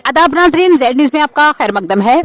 आदाब नाजरीन, Z news में आपका खैर मकदम है।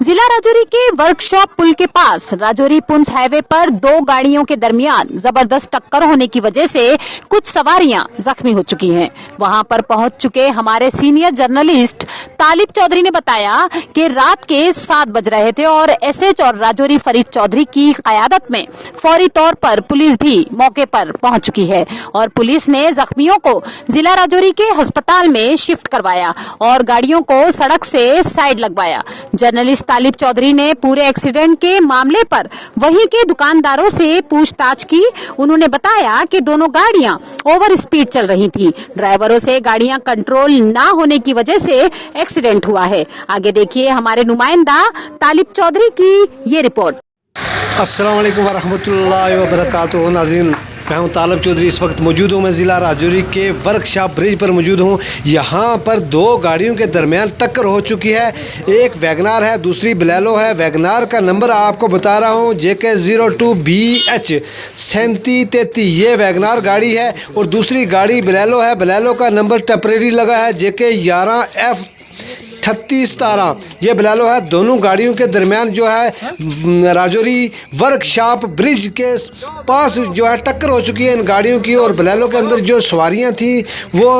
जिला राजौरी के वर्कशॉप पुल के पास राजौरी पुंछ हाईवे पर दो गाड़ियों के दरमियान जबरदस्त टक्कर होने की वजह से कुछ सवारियां जख्मी हो चुकी हैं। वहां पर पहुंच चुके हमारे सीनियर जर्नलिस्ट तालिब चौधरी ने बताया कि रात के 7 बज रहे थे और एसएच और राजौरी फरीद चौधरी की क़यादत में फौरी तौर पर पुलिस भी मौके पर पहुंच चुकी है और पुलिस ने जख्मियों को जिला राजौरी के अस्पताल में शिफ्ट करवाया और गाड़ियों को सड़क से साइड लगवाया। जर्नलिस्ट तालिब चौधरी ने पूरे एक्सीडेंट के मामले पर वहीं के दुकानदारों से पूछताछ की। उन्होंने बताया कि दोनों गाड़ियां ओवर स्पीड चल रही थी। ड्राइवरों से गाड़ियां कंट्रोल ना होने की वजह से एक्सीडेंट हुआ है। आगे देखिए हमारे नुमाइंदा तालिब चौधरी की ये रिपोर्ट। अस्सलाम वालेकुम वरहमतुल्लाहि वबरकातुहू। नाज़रीन, मैं हूं तालिब चौधरी। इस वक्त मौजूद हूं मैं ज़िला राजौरी के वर्कशॉप ब्रिज पर मौजूद हूं। यहां पर दो गाड़ियों के दरमियान टक्कर हो चुकी है। एक वैगनार है, दूसरी बलेलो है। वैगनार का नंबर आपको बता रहा हूं, JK02BH 3733 ये वैगनार गाड़ी है और दूसरी गाड़ी बलेलो है। बलेलो का नंबर टेम्परेरी लगा है JK11F 3817 ये बलेलो है। दोनों गाड़ियों के दरमियान जो है राजौरी वर्कशॉप ब्रिज के पास जो है टक्कर हो चुकी है इन गाड़ियों की और बलेलो के अंदर जो सवारियां थी वो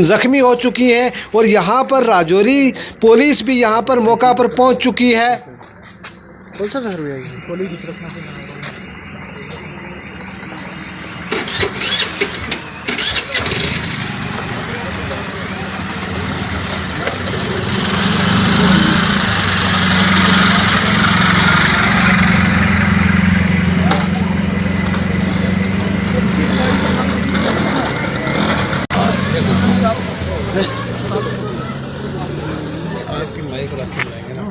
ज़ख्मी हो चुकी हैं और यहाँ पर राजौरी पुलिस भी यहाँ पर मौका पर पहुँच चुकी है। आपकी माइक रख के लाएंगे ना।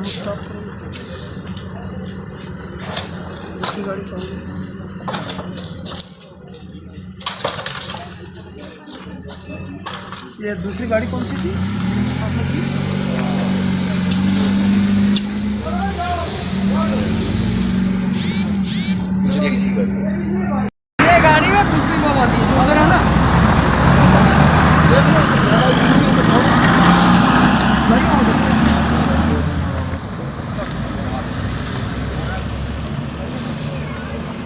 दूसरी गाड़ी ये दूसरी गाड़ी कौन सी थी सामने की? ये गाड़ी है दूसरी वो वाली अगर है ना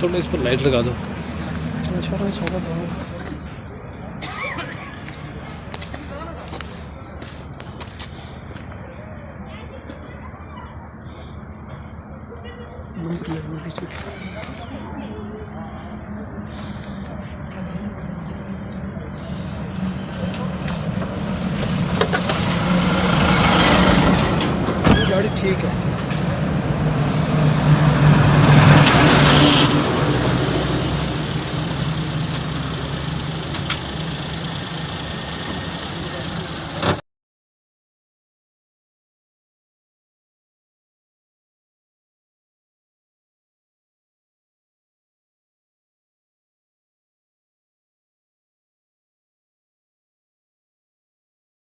थोड़ा इस पर लाइट लगा दो। गाड़ी ठीक है।